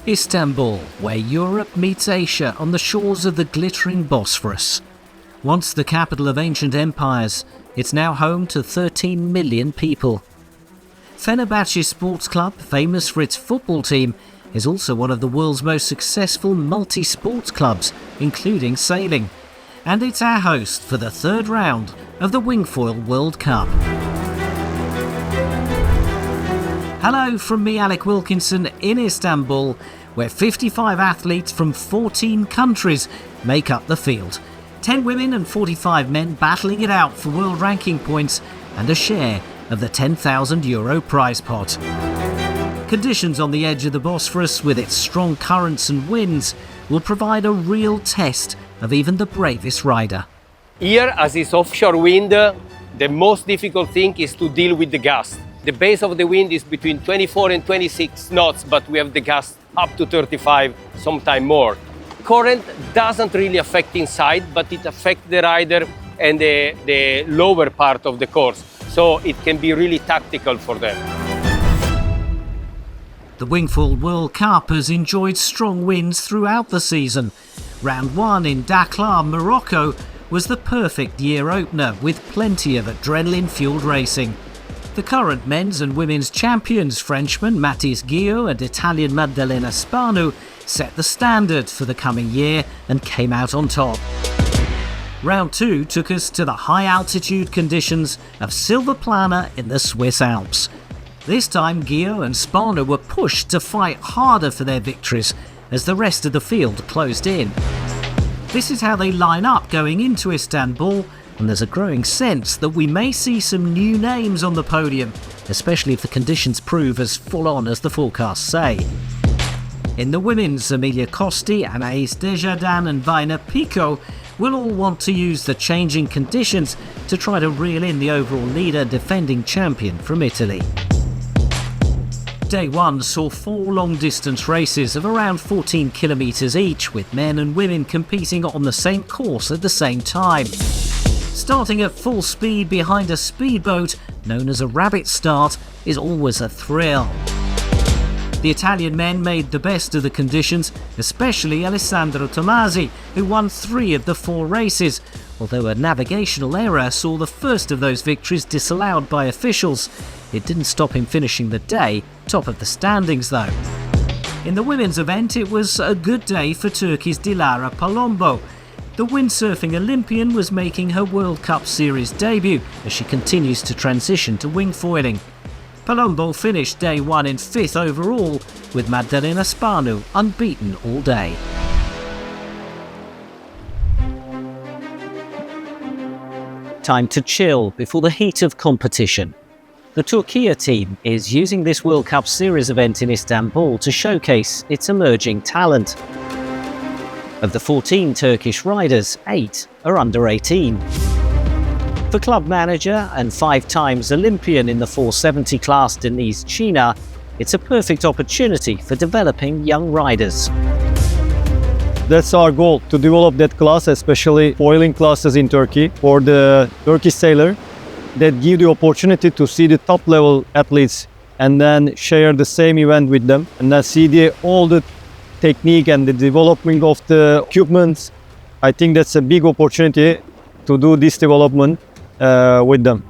Istanbul, where Europe meets Asia on the shores of the glittering Bosphorus. Once the capital of ancient empires, it's now home to 13 million people. Fenerbahce Sports Club, famous for its football team, is also one of the world's most successful multi-sports clubs, including sailing. And it's our host for the third round of the WingFoil World Cup. Hello from me, Alec Wilkinson, in Istanbul, where 55 athletes from 14 countries make up the field. 10 women and 45 men battling it out for world ranking points and a share of the €10,000 prize pot. Conditions on the edge of the Bosphorus, with its strong currents and winds, will provide a real test of even the bravest rider. Here, as it's offshore wind, the most difficult thing is to deal with the gust. The base of the wind is between 24 and 26 knots, but we have the gust up to 35, sometimes more. Current doesn't really affect inside, but it affects the rider and the lower part of the course. So it can be really tactical for them. The WingFoil World Cup has enjoyed strong winds throughout the season. Round 1 in Dakar, Morocco, was the perfect year opener with plenty of adrenaline-fueled racing. The current men's and women's champions, Frenchman Matthias Guillot and Italian Maddalena Spanu, set the standard for the coming year and came out on top. Round 2 took us to the high-altitude conditions of Silvaplana in the Swiss Alps. This time, Guillot and Spanu were pushed to fight harder for their victories as the rest of the field closed in. This is how they line up going into Istanbul, and there's a growing sense that we may see some new names on the podium, especially if the conditions prove as full-on as the forecasts say. In the women's, Emilia Costi, Anaïs Desjardins and Vaina Pico will all want to use the changing conditions to try to reel in the overall leader, defending champion from Italy. Day 1 saw 4 long-distance races of around 14 kilometres each, with men and women competing on the same course at the same time. Starting at full speed behind a speedboat, known as a rabbit start, is always a thrill. The Italian men made the best of the conditions, especially Alessandro Tomasi, who won 3 of the 4 races, although a navigational error saw the first of those victories disallowed by officials. It didn't stop him finishing the day top of the standings though. In the women's event, it was a good day for Turkey's Dilara Palombo. The windsurfing Olympian was making her World Cup Series debut as she continues to transition to wingfoiling. Palombo finished day 1 in 5th overall, with Maddalena Spanu unbeaten all day. Time to chill before the heat of competition. The Turkiye team is using this World Cup Series event in Istanbul to showcase its emerging talent. Of the 14 Turkish riders, 8 are under 18. For club manager and 5 times Olympian in the 470 class Denise China, it's a perfect opportunity for developing young riders. That's our goal, to develop that class, especially foiling classes in Turkey for the Turkish sailor, that give the opportunity to see the top level athletes and then share the same event with them and then see all the technique and the development of the equipment. I think that's a big opportunity to do this development with them.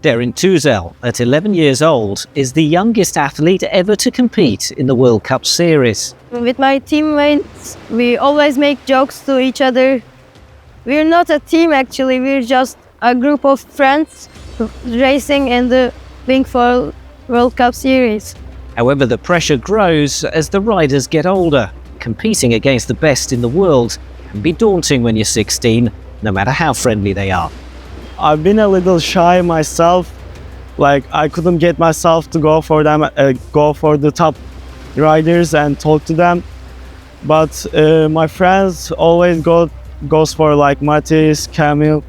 Derin Tuzel, at 11 years old, is the youngest athlete ever to compete in the World Cup Series. With my teammates, we always make jokes to each other. We're not a team actually, we're just a group of friends racing in the WingFoil World Cup Series. However, the pressure grows as the riders get older. Competing against the best in the world can be daunting when you're 16, no matter how friendly they are. I've been a little shy myself, like I couldn't get myself to go for the top riders and talk to them. But my friends always goes for like Matthias, Camille,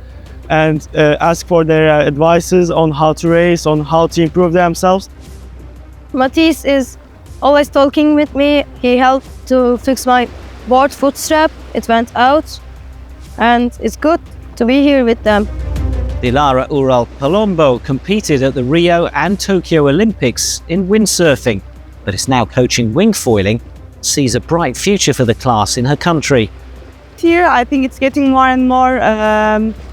and ask for their advices on how to race, on how to improve themselves. Matthias is always talking with me. He helped to fix my board foot strap. It went out, and it's good to be here with them. Dilara Ural Palombo competed at the Rio and Tokyo Olympics in windsurfing, but is now coaching wingfoiling, sees a bright future for the class in her country. Here, I think it's getting more and more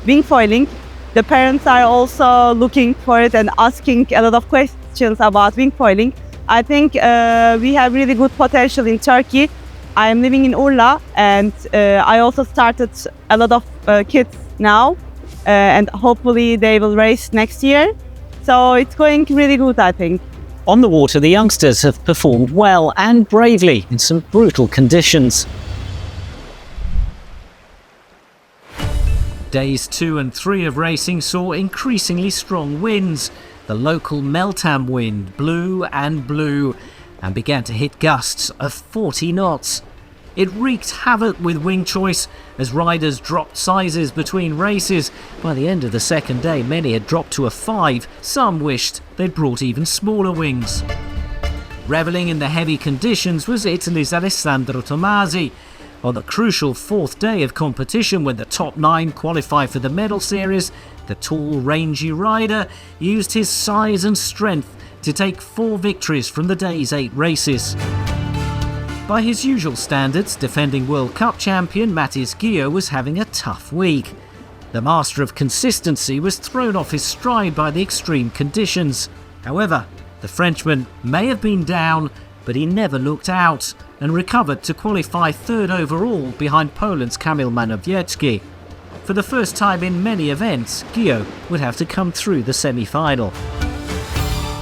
wingfoiling. The parents are also looking for it and asking a lot of questions about wingfoiling. I think we have really good potential in Turkey. I am living in Urla, and I also started a lot of kids now, and hopefully they will race next year. So it's going really good, I think. On the water, the youngsters have performed well and bravely in some brutal conditions. Days 2 and 3 of racing saw increasingly strong winds. The local Meltem wind blew and began to hit gusts of 40 knots. It wreaked havoc with wing choice as riders dropped sizes between races. By the end of the second day, many had dropped to a 5. Some wished they'd brought even smaller wings. Revelling in the heavy conditions was Italy's Alessandro Tomasi. On the crucial 4th day of competition, when the top 9 qualify for the medal series, the tall, rangy rider used his size and strength to take 4 victories from the day's 8 races. By his usual standards, defending World Cup champion Matis Gio was having a tough week. The master of consistency was thrown off his stride by the extreme conditions. However, the Frenchman may have been down, but he never looked out and recovered to qualify 3rd overall behind Poland's Kamil Manowiecki. For the first time in many events, Gio would have to come through the semi-final.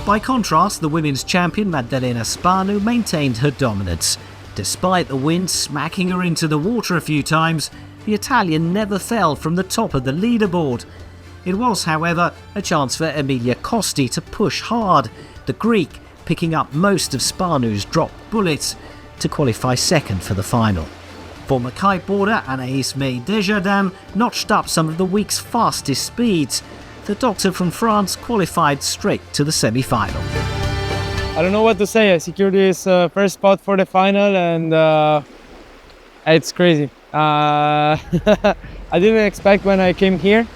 By contrast, the women's champion Maddalena Spanu maintained her dominance. Despite the wind smacking her into the water a few times, the Italian never fell from the top of the leaderboard. It was, however, a chance for Emilia Costi to push hard, the Greek picking up most of Spanu's dropped bullets to qualify 2nd for the final. Former kiteboarder Anaïs Desjardins notched up some of the week's fastest speeds. The doctor from France qualified straight to the semi-final. I don't know what to say. I secured this first spot for the final, and it's crazy. I didn't expect when I came here.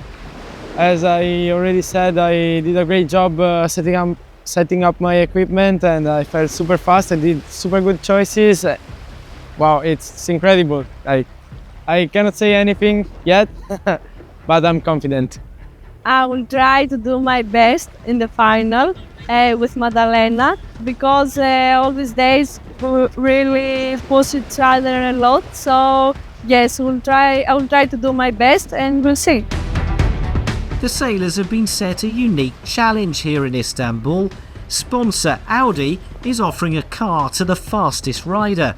As I already said, I did a great job setting up my equipment, and I felt super fast. I did super good choices. Wow, it's incredible. I cannot say anything yet, but I'm confident. I will try to do my best in the final with Maddalena, because all these days we really push each other a lot. So yes, I will try to do my best, and we'll see. The sailors have been set a unique challenge here in Istanbul. Sponsor AUDI is offering a car to the fastest rider.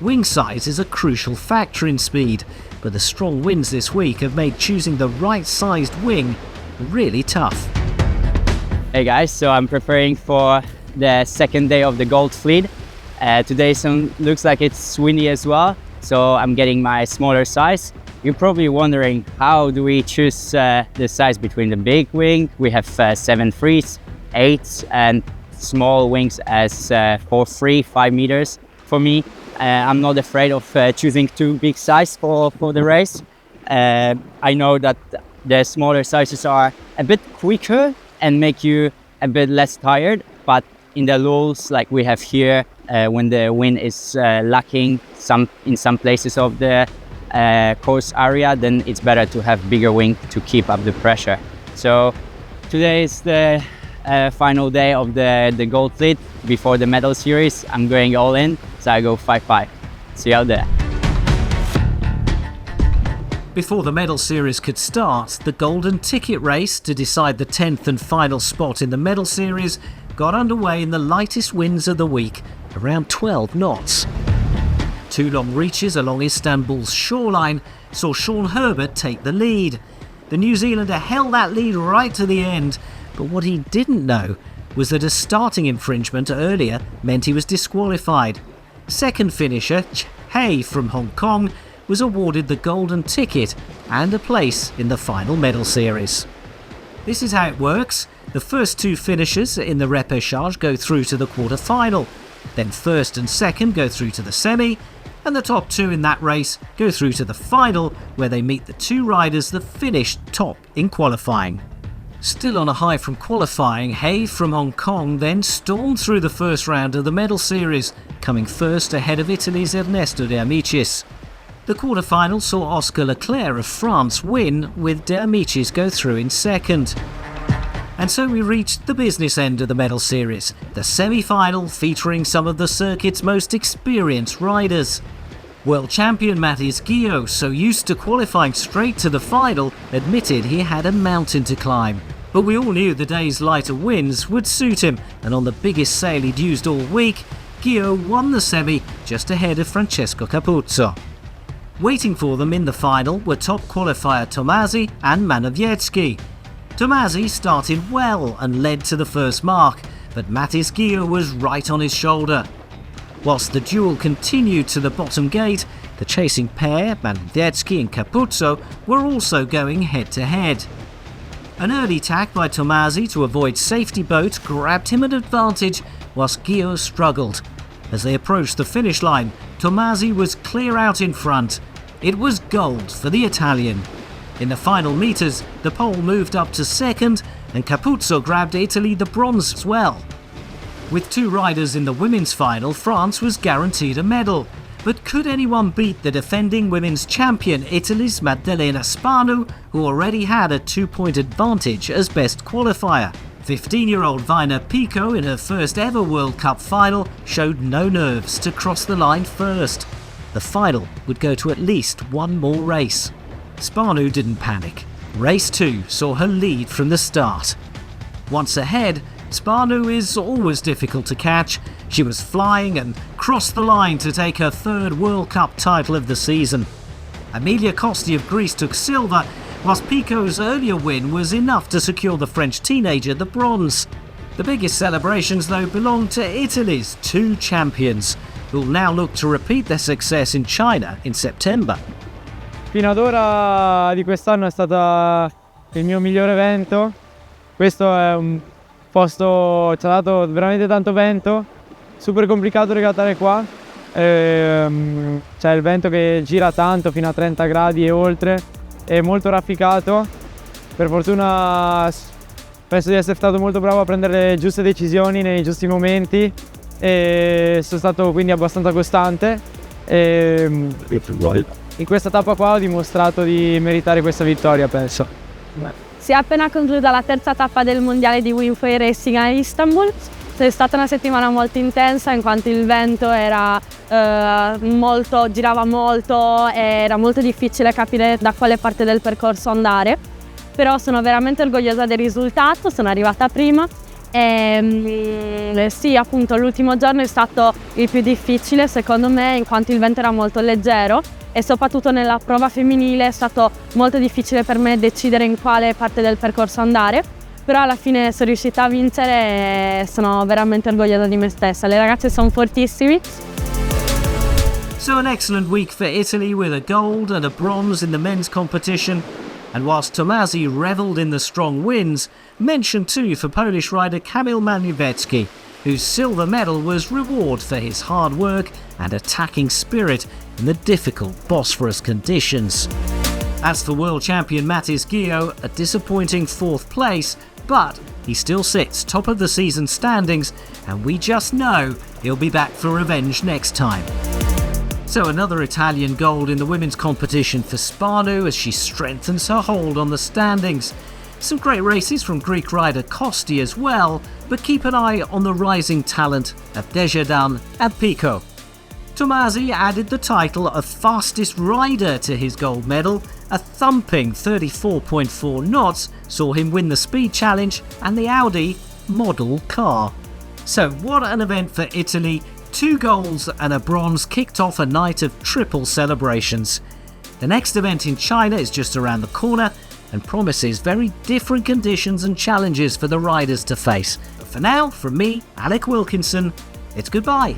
Wing size is a crucial factor in speed, but the strong winds this week have made choosing the right sized wing really tough. Hey guys, so I'm preparing for the second day of the Gold Fleet. Today looks like it's windy as well, so I'm getting my smaller size. You're probably wondering, how do we choose the size between the big wing? We have 7.3s, 8s, and small wings as 4.3, 5 meters. For me, I'm not afraid of choosing too big size for the race. I know that the smaller sizes are a bit quicker and make you a bit less tired, but in the lulls like we have here, when the wind is lacking in some places of the course area, then it's better to have bigger wing to keep up the pressure. So today is the final day of the Gold Fleet before the medal series. I'm going all in, so I go 5.5. See you out there. Before the medal series could start, the golden ticket race to decide the 10th and final spot in the medal series got underway in the lightest winds of the week, around 12 knots. 2 long reaches along Istanbul's shoreline saw Sean Herbert take the lead. The New Zealander held that lead right to the end, but what he didn't know was that a starting infringement earlier meant he was disqualified. Second finisher Hay from Hong Kong was awarded the golden ticket and a place in the final medal series. This is how it works. The first 2 finishers in the repechage go through to the quarter-final. Then first and second go through to the semi, and the top 2 in that race go through to the final, where they meet the 2 riders that finished top in qualifying. Still on a high from qualifying, Hay from Hong Kong then stormed through the first round of the medal series, coming first ahead of Italy's Ernesto De Amicis. The quarterfinal saw Oscar Leclerc of France win, with De Amicis go through in second. And so we reached the business end of the medal series, the semi-final featuring some of the circuit's most experienced riders. World champion Mathis Guillot, so used to qualifying straight to the final, admitted he had a mountain to climb. But we all knew the day's lighter winds would suit him, and on the biggest sail he'd used all week, Guillot won the semi just ahead of Francesco Capuzzo. Waiting for them in the final were top qualifier Tomasi and Manowiecki. Tomasi started well and led to the first mark, but Mathis Guillot was right on his shoulder. Whilst the duel continued to the bottom gate, the chasing pair, Manowiecki and Capuzzo, were also going head-to-head. An early tack by Tomasi to avoid safety boat grabbed him an advantage, whilst Guillot struggled. As they approached the finish line, Tomasi was clear out in front. It was gold for the Italian. In the final metres, the pole moved up to second, and Capuzzo grabbed Italy the bronze as well. With two riders in the women's final, France was guaranteed a medal. But could anyone beat the defending women's champion, Italy's Maddalena Spanu, who already had a 2-point advantage as best qualifier? 15-year-old Vaina Pico, in her first ever World Cup final, showed no nerves to cross the line first. The final would go to at least one more race. Spanu didn't panic. Race 2 saw her lead from the start. Once ahead, Spanu is always difficult to catch. She was flying and crossed the line to take her third World Cup title of the season. Emilia Costi of Greece took silver, whilst Pico's earlier win was enough to secure the French teenager the bronze. The biggest celebrations, though, belong to Italy's two champions, who will now look to repeat their success in China in September. Fino ad ora di quest'anno è stato il mio migliore evento. Questo è un posto, ci ha dato veramente tanto vento, super complicato regattare qua. C'è il vento che gira tanto, fino a 30 gradi e oltre, è molto rafficato. Per fortuna penso di essere stato molto bravo a prendere le giuste decisioni nei giusti momenti e sono stato quindi abbastanza costante. In questa tappa qua ho dimostrato di meritare questa vittoria, penso. Si è appena conclusa la terza tappa del mondiale di WingFoil Racing a Istanbul. È stata una settimana molto intensa in quanto il vento era girava molto e era molto difficile capire da quale parte del percorso andare. Però sono veramente orgogliosa del risultato, sono arrivata prima e sì, appunto l'ultimo giorno è stato il più difficile secondo me in quanto il vento era molto leggero e soprattutto nella prova femminile è stato molto difficile per me decidere in quale parte del percorso andare, però alla fine sono riuscita a vincere e sono veramente orgogliosa di me stessa. Le ragazze sono fortissime. So an excellent week for Italy with a gold and a bronze in the men's competition. And whilst Tomasi revelled in the strong wins, mention too for Polish rider Kamil Manowiecki, whose silver medal was reward for his hard work and attacking spirit in the difficult Bosphorus conditions. As for world champion Mathis Guillot, a disappointing fourth place, but he still sits top of the season standings, and we just know he'll be back for revenge next time. So another Italian gold in the women's competition for Spanu as she strengthens her hold on the standings. Some great races from Greek rider Costi as well, but keep an eye on the rising talent of Desjardins and Pico. Tomasi added the title of fastest rider to his gold medal. A thumping 34.4 knots saw him win the speed challenge and the AUDI model car. So what an event for Italy. 2 golds and a bronze kicked off a night of triple celebrations. The next event in China is just around the corner and promises very different conditions and challenges for the riders to face. But for now, from me, Alec Wilkinson, it's goodbye.